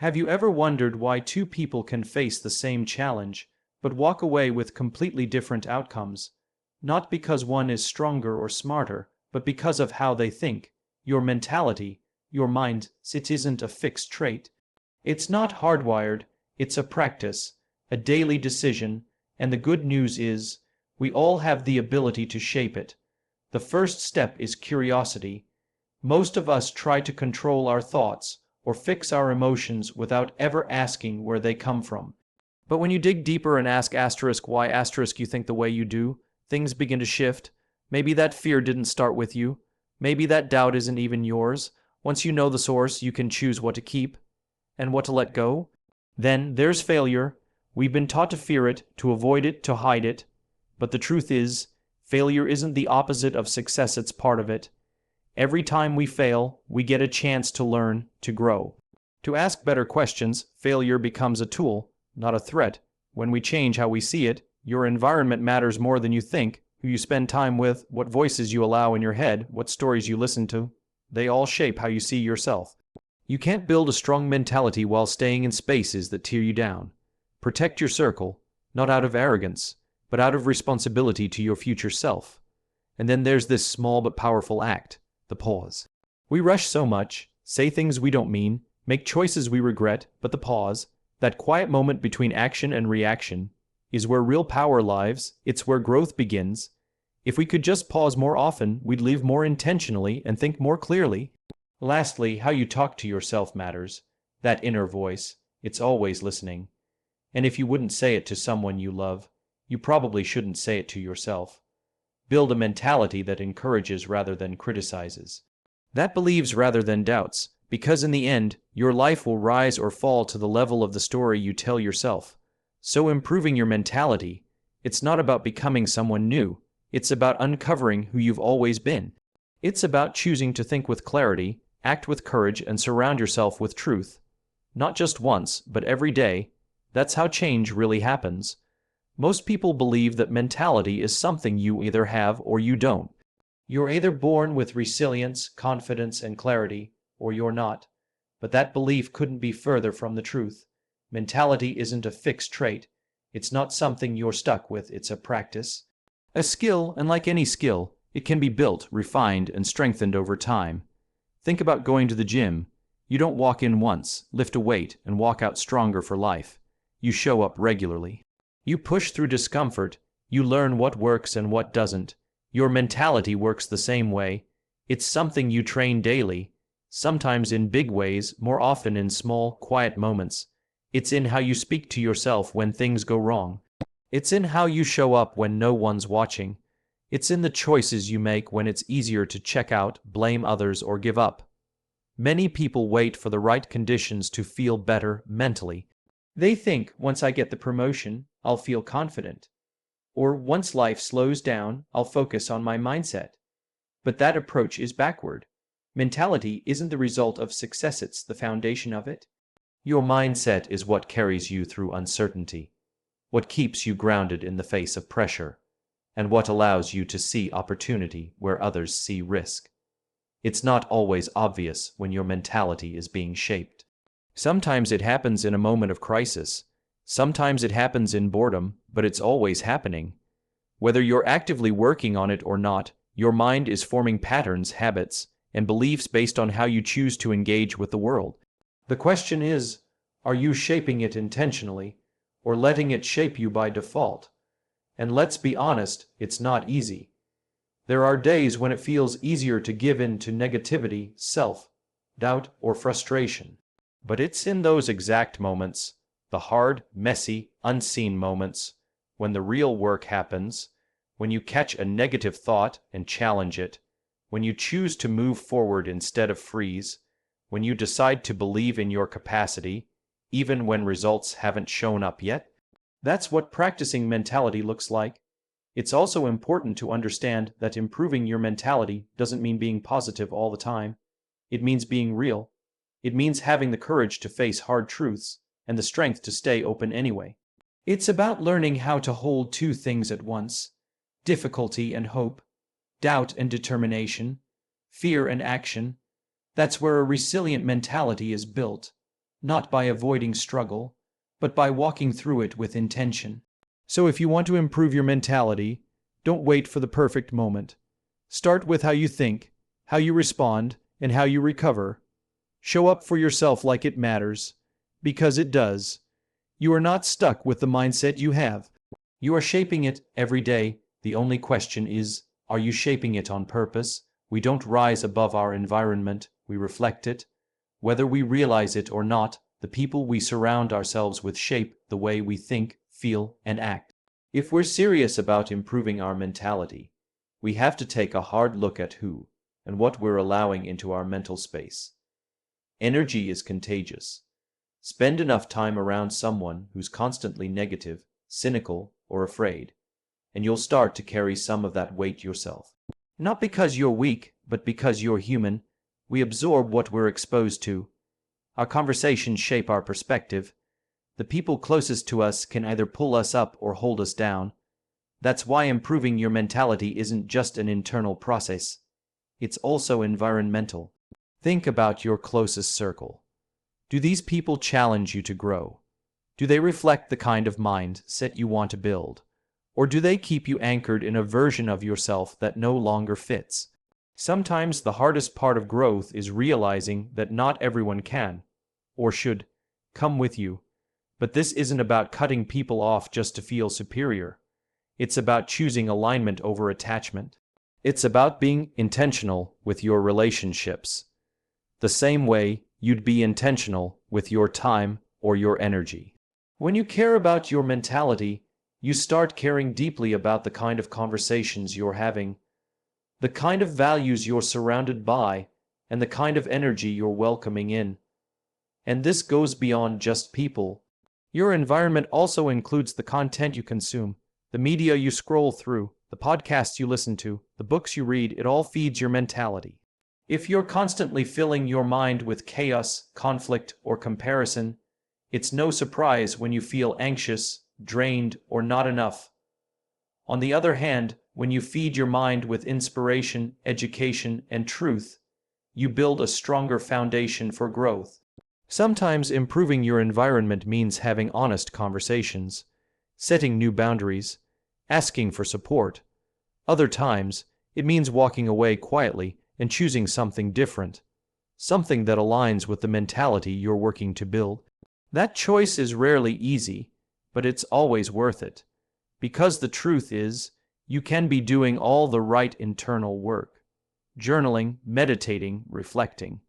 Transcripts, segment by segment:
Have you ever wondered why two people can face the same challenge, but walk away with completely different outcomes? Not because one is stronger or smarter, but because of how they think. Your mentality, your mind, it isn't a fixed trait. It's not hardwired, it's a practice, a daily decision, and the good news is, we all have the ability to shape it. The first step is curiosity. Most of us try to control our thoughts or fix our emotions without ever asking where they come from. But when you dig deeper and ask why you think the way you do, things begin to shift. Maybe that fear didn't start with you. Maybe that doubt isn't even yours. Once you know the source, you can choose what to keep and what to let go. Then there's failure. We've been taught to fear it, to avoid it, to hide it. But the truth is, failure isn't the opposite of success, it's part of it. Every time we fail, we get a chance to learn, to grow. To ask better questions, failure becomes a tool, not a threat. When we change how we see it, your environment matters more than you think. Who you spend time with, what voices you allow in your head, what stories you listen to, they all shape how you see yourself. You can't build a strong mentality while staying in spaces that tear you down. Protect your circle, not out of arrogance, but out of responsibility to your future self. And then there's this small but powerful act, the pause. We rush so much, say things we don't mean, make choices we regret, but the pause, that quiet moment between action and reaction, is where real power lies. It's where growth begins. If we could just pause more often, we'd live more intentionally and think more clearly. Lastly, how you talk to yourself matters. That inner voice, it's always listening. And if you wouldn't say it to someone you love, you probably shouldn't say it to yourself. Build a mentality that encourages rather than criticizes. That believes rather than doubts, because in the end, your life will rise or fall to the level of the story you tell yourself. So improving your mentality, it's not about becoming someone new, it's about uncovering who you've always been. It's about choosing to think with clarity, act with courage, and surround yourself with truth. Not just once, but every day. That's how change really happens. Most people believe that mentality is something you either have or you don't. You're either born with resilience, confidence, and clarity, or you're not. But that belief couldn't be further from the truth. Mentality isn't a fixed trait. It's not something you're stuck with, it's a practice. A skill, and like any skill, it can be built, refined, and strengthened over time. Think about going to the gym. You don't walk in once, lift a weight, and walk out stronger for life. You show up regularly. You push through discomfort. You learn what works and what doesn't. Your mentality works the same way. It's something you train daily, sometimes in big ways, more often in small, quiet moments. It's in how you speak to yourself when things go wrong. It's in how you show up when no one's watching. It's in the choices you make when it's easier to check out, blame others, or give up. Many people wait for the right conditions to feel better mentally. They think, once I get the promotion, I'll feel confident. Or once life slows down, I'll focus on my mindset. But that approach is backward. Mentality isn't the result of success, it's the foundation of it. Your mindset is what carries you through uncertainty, what keeps you grounded in the face of pressure, and what allows you to see opportunity where others see risk. It's not always obvious when your mentality is being shaped. Sometimes it happens in a moment of crisis. Sometimes it happens in boredom, but it's always happening. Whether you're actively working on it or not, your mind is forming patterns, habits, and beliefs based on how you choose to engage with the world. The question is, are you shaping it intentionally, or letting it shape you by default? And let's be honest, it's not easy. There are days when it feels easier to give in to negativity, self-doubt, or frustration. But it's in those exact moments, the hard, messy, unseen moments, when the real work happens, when you catch a negative thought and challenge it, when you choose to move forward instead of freeze, when you decide to believe in your capacity, even when results haven't shown up yet. That's what practicing mentality looks like. It's also important to understand that improving your mentality doesn't mean being positive all the time. It means being real. It means having the courage to face hard truths and the strength to stay open anyway. It's about learning how to hold two things at once: difficulty and hope, doubt and determination, fear and action. That's where a resilient mentality is built. not by avoiding struggle, but by walking through it with intention. So if you want to improve your mentality, don't wait for the perfect moment. Start with how you think, how you respond, and how you recover. Show up for yourself like it matters, because it does. You are not stuck with the mindset you have. You are shaping it every day. The only question is, are you shaping it on purpose? We don't rise above our environment, we reflect it. Whether we realize it or not, the people we surround ourselves with shape the way we think, feel, and act. If we're serious about improving our mentality, we have to take a hard look at who and what we're allowing into our mental space. Energy is contagious. Spend enough time around someone who's constantly negative, cynical, or afraid, and you'll start to carry some of that weight yourself. Not because you're weak, but because you're human. We absorb what we're exposed to. Our conversations shape our perspective. The people closest to us can either pull us up or hold us down. That's why improving your mentality isn't just an internal process. It's also environmental. Think about your closest circle. Do these people challenge you to grow? Do they reflect the kind of mindset you want to build? Or do they keep you anchored in a version of yourself that no longer fits? Sometimes the hardest part of growth is realizing that not everyone can, or should, come with you. But this isn't about cutting people off just to feel superior. It's about choosing alignment over attachment. It's about being intentional with your relationships, the same way you'd be intentional with your time or your energy. When you care about your mentality, you start caring deeply about the kind of conversations you're having, the kind of values you're surrounded by, and the kind of energy you're welcoming in. And this goes beyond just people. Your environment also includes the content you consume, the media you scroll through, the podcasts you listen to, the books you read. It all feeds your mentality. If you're constantly filling your mind with chaos, conflict, or comparison, it's no surprise when you feel anxious, drained, or not enough. On the other hand, when you feed your mind with inspiration, education, and truth, you build a stronger foundation for growth. Sometimes improving your environment means having honest conversations, setting new boundaries, asking for support. Other times, it means walking away quietly and choosing something different, something that aligns with the mentality you're working to build. That choice is rarely easy, but it's always worth it. Because the truth is, you can be doing all the right internal work, journaling, meditating, reflecting.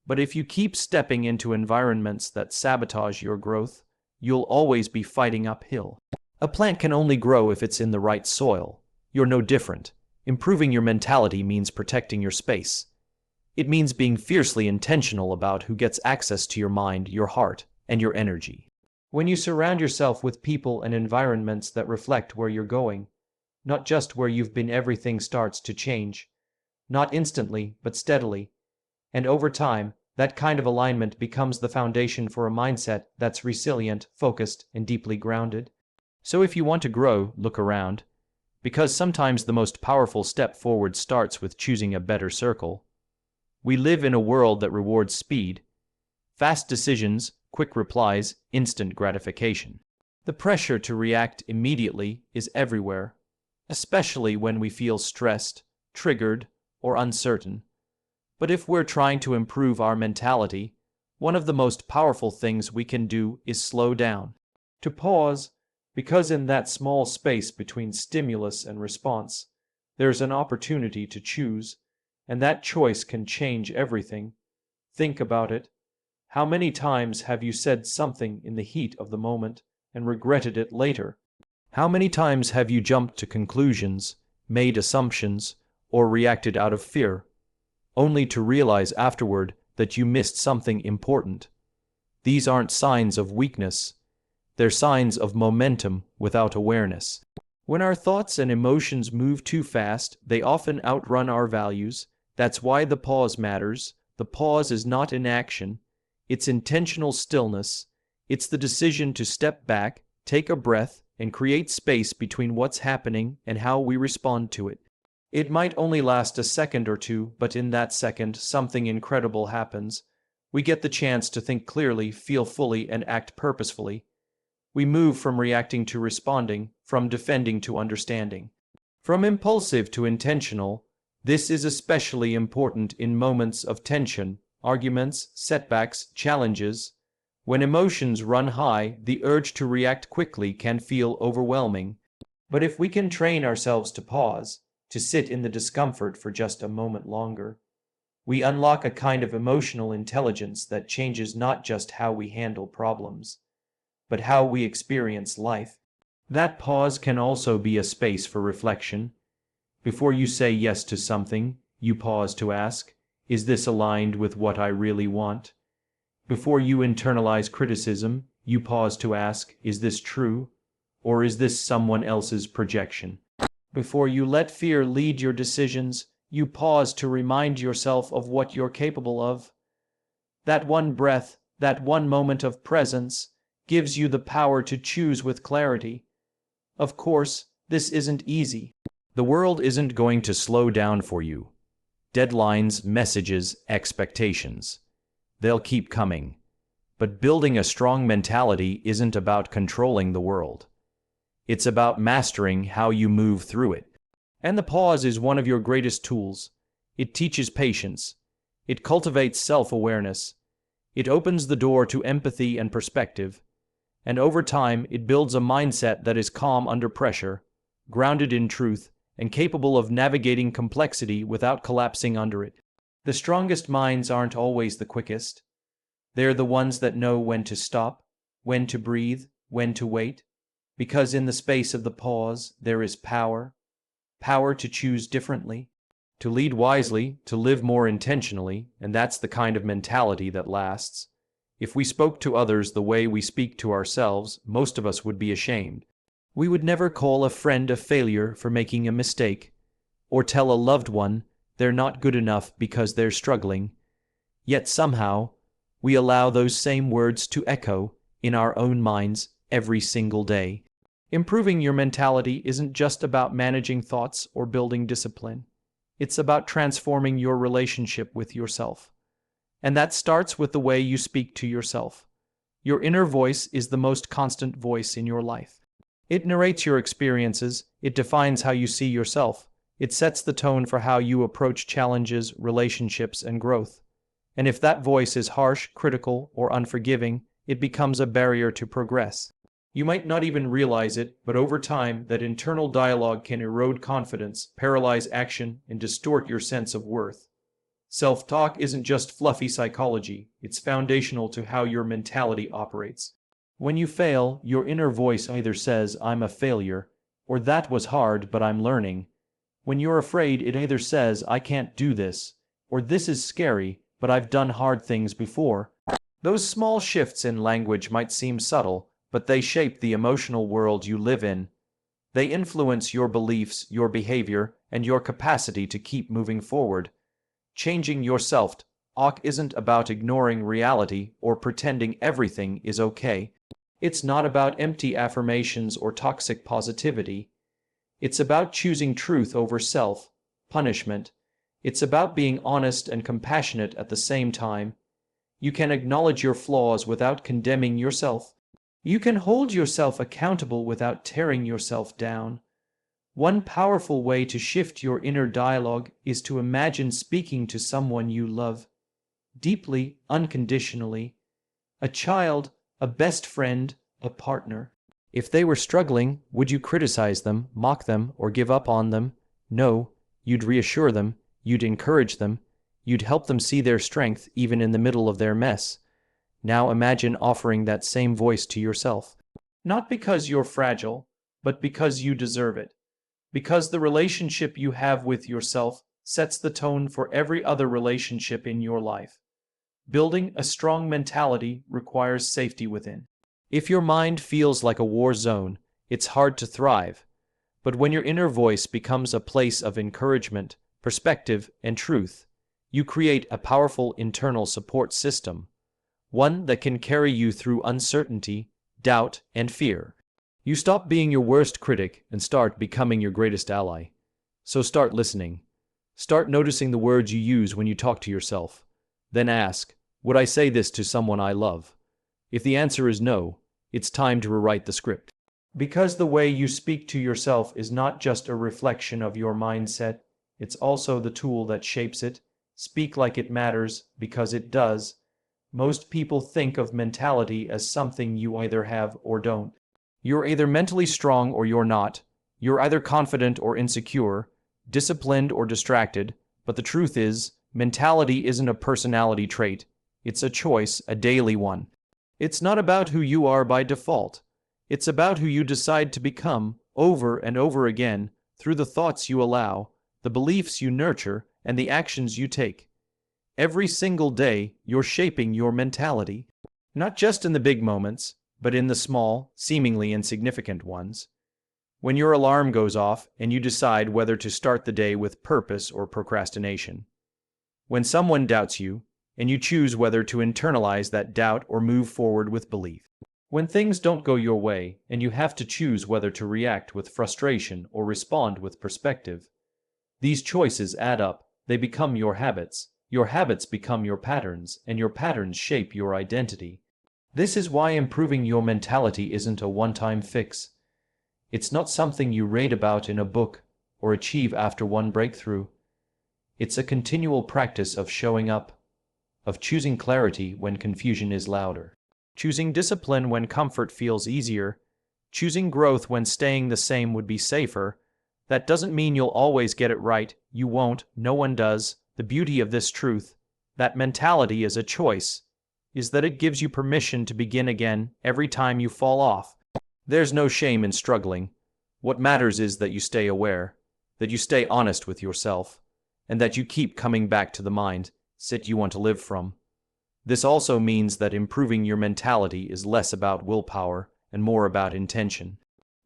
But if you keep stepping into environments that sabotage your growth, you'll always be fighting uphill. A plant can only grow if it's in the right soil. You're no different. Improving your mentality means protecting your space. It means being fiercely intentional about who gets access to your mind, your heart, and your energy. When you surround yourself with people and environments that reflect where you're going, not just where you've been, everything starts to change. Not instantly, but steadily. And over time, that kind of alignment becomes the foundation for a mindset that's resilient, focused, and deeply grounded. So if you want to grow, look around. Because sometimes the most powerful step forward starts with choosing a better circle. We live in a world that rewards speed, fast decisions, quick replies, instant gratification. The pressure to react immediately is everywhere, especially when we feel stressed, triggered, or uncertain. But if we're trying to improve our mentality, one of the most powerful things we can do is slow down, to pause, because in that small space between stimulus and response, there's an opportunity to choose, and that choice can change everything. Think about it. How many times have you said something in the heat of the moment and regretted it later? How many times have you jumped to conclusions, made assumptions, or reacted out of fear, only to realize afterward that you missed something important? These aren't signs of weakness. They're signs of momentum without awareness. When our thoughts and emotions move too fast, they often outrun our values. That's why the pause matters. The pause is not inaction. It's intentional stillness. It's the decision to step back, take a breath, and create space between what's happening and how we respond to it. It might only last a second or two, but in that second, something incredible happens. We get the chance to think clearly, feel fully, and act purposefully. We move from reacting to responding, from defending to understanding, from impulsive to intentional. This is especially important in moments of tension, arguments, setbacks, challenges. When emotions run high, the urge to react quickly can feel overwhelming. But if we can train ourselves to pause, to sit in the discomfort for just a moment longer, we unlock a kind of emotional intelligence that changes not just how we handle problems, but how we experience life. That pause can also be a space for reflection. Before you say yes to something, you pause to ask, is this aligned with what I really want? Before you internalize criticism, you pause to ask, is this true? Or is this someone else's projection? Before you let fear lead your decisions, you pause to remind yourself of what you're capable of. That one breath, that one moment of presence, gives you the power to choose with clarity. Of course, this isn't easy. The world isn't going to slow down for you. Deadlines, messages, expectations. They'll keep coming. But building a strong mentality isn't about controlling the world. It's about mastering how you move through it. And the pause is one of your greatest tools. It teaches patience. It cultivates self-awareness. It opens the door to empathy and perspective. And over time, it builds a mindset that is calm under pressure, grounded in truth, and capable of navigating complexity without collapsing under it. The strongest minds aren't always the quickest. They're the ones that know when to stop, when to breathe, when to wait. Because in the space of the pause, there is power. Power to choose differently, to lead wisely, to live more intentionally, and that's the kind of mentality that lasts. If we spoke to others the way we speak to ourselves, most of us would be ashamed. We would never call a friend a failure for making a mistake, or tell a loved one they're not good enough because they're struggling. Yet somehow, we allow those same words to echo in our own minds every single day. Improving your mentality isn't just about managing thoughts or building discipline. It's about transforming your relationship with yourself. And that starts with the way you speak to yourself. Your inner voice is the most constant voice in your life. It narrates your experiences, it defines how you see yourself, it sets the tone for how you approach challenges, relationships, and growth. And if that voice is harsh, critical, or unforgiving, it becomes a barrier to progress. You might not even realize it, but over time, that internal dialogue can erode confidence, paralyze action, and distort your sense of worth. Self-talk isn't just fluffy psychology, it's foundational to how your mentality operates. When you fail, your inner voice either says, I'm a failure, or that was hard, but I'm learning. When you're afraid, it either says, I can't do this, or this is scary, but I've done hard things before. Those small shifts in language might seem subtle, but they shape the emotional world you live in. They influence your beliefs, your behavior, and your capacity to keep moving forward. Changing your self-talk isn't about ignoring reality or pretending everything is okay. It's not about empty affirmations or toxic positivity. It's about choosing truth over self-punishment. It's about being honest and compassionate at the same time. You can acknowledge your flaws without condemning yourself. You can hold yourself accountable without tearing yourself down. One powerful way to shift your inner dialogue is to imagine speaking to someone you love, deeply, unconditionally, a child, a best friend, a partner. If they were struggling, would you criticize them, mock them, or give up on them? No, you'd reassure them, you'd encourage them, you'd help them see their strength even in the middle of their mess. Now imagine offering that same voice to yourself. Not because you're fragile, but because you deserve it. Because the relationship you have with yourself sets the tone for every other relationship in your life. Building a strong mentality requires safety within. If your mind feels like a war zone, it's hard to thrive. But when your inner voice becomes a place of encouragement, perspective, and truth, you create a powerful internal support system, one that can carry you through uncertainty, doubt, and fear. You stop being your worst critic and start becoming your greatest ally. So start listening. Start noticing the words you use when you talk to yourself. Then ask, Would I say this to someone I love? If the answer is no, it's time to rewrite the script. Because the way you speak to yourself is not just a reflection of your mindset, it's also the tool that shapes it. Speak like it matters, because it does. Most people think of mentality as something you either have or don't. You're either mentally strong or you're not. You're either confident or insecure, disciplined or distracted, but the truth is, mentality isn't a personality trait. It's a choice, a daily one. It's not about who you are by default. It's about who you decide to become, over and over again, through the thoughts you allow, the beliefs you nurture, and the actions you take. Every single day, you're shaping your mentality, not just in the big moments, but in the small, seemingly insignificant ones. When your alarm goes off and you decide whether to start the day with purpose or procrastination. When someone doubts you, and you choose whether to internalize that doubt or move forward with belief. When things don't go your way, and you have to choose whether to react with frustration or respond with perspective. These choices add up, they become your habits become your patterns, and your patterns shape your identity. This is why improving your mentality isn't a one-time fix. It's not something you read about in a book or achieve after one breakthrough. It's a continual practice of showing up, of choosing clarity when confusion is louder, choosing discipline when comfort feels easier, choosing growth when staying the same would be safer. That doesn't mean you'll always get it right. You won't. No one does. The beauty of this truth, that mentality is a choice, is that it gives you permission to begin again every time you fall off. There's no shame in struggling. What matters is that you stay aware, that you stay honest with yourself, and that you keep coming back to the mindset you want to live from. This also means that improving your mentality is less about willpower and more about intention.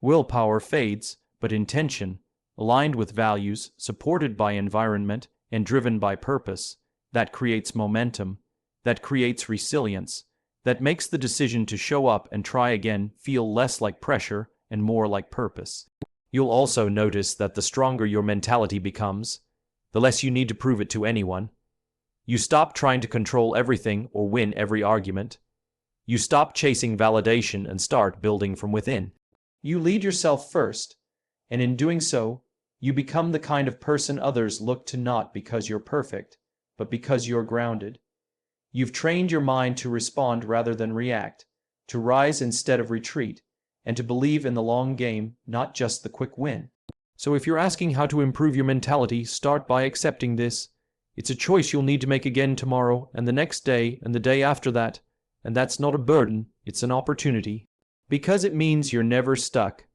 Willpower fades, but intention, aligned with values, supported by environment, and driven by purpose, that creates momentum, that creates resilience, that makes the decision to show up and try again feel less like pressure and more like purpose. You'll also notice that the stronger your mentality becomes, the less you need to prove it to anyone. You stop trying to control everything or win every argument. You stop chasing validation and start building from within. You lead yourself first, and in doing so, you become the kind of person others look to not because you're perfect, but because you're grounded. You've trained your mind to respond rather than react, to rise instead of retreat, and to believe in the long game, not just the quick win. So if you're asking how to improve your mentality, start by accepting this. It's a choice you'll need to make again tomorrow, and the next day, and the day after that. And that's not a burden, it's an opportunity. Because it means you're never stuck.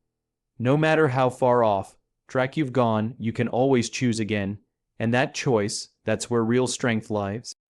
No matter how far off track you've gone, you can always choose again. And that choice, that's where real strength lies.